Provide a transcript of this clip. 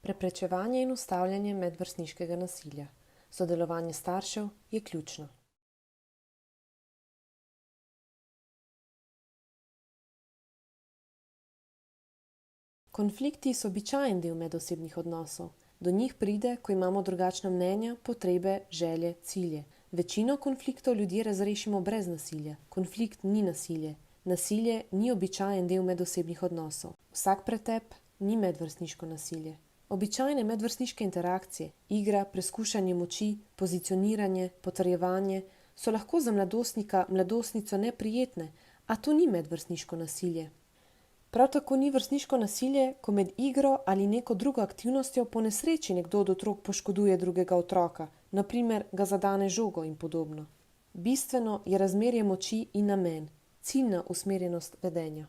Preprečevanje in ustavljanje medvrstniškega nasilja. Sodelovanje staršev je ključno. Konflikti so običajen del medosebnih odnosov. Do njih pride, ko imamo drugačna mnenja, potrebe, želje, cilje. Večino konfliktov ljudje razrešimo brez nasilja. Konflikt ni nasilje. Nasilje ni običajen del medosebnih odnosov. Vsak pretep ni medvrstniško nasilje. Običajne medvrstniške interakcije, igra, preskušanje moči, pozicioniranje, potrjevanje so lahko za mladostnika, mladostnico neprijetne, a to ni medvrstniško nasilje. Prav tako ni vrstniško nasilje, ko med igro ali neko drugo aktivnostjo po nesreči nekdo od otrok poškoduje drugega otroka, na primer ga zadane žogo in podobno. Bistveno je razmerje moči in namen, ciljna usmerjenost vedenja.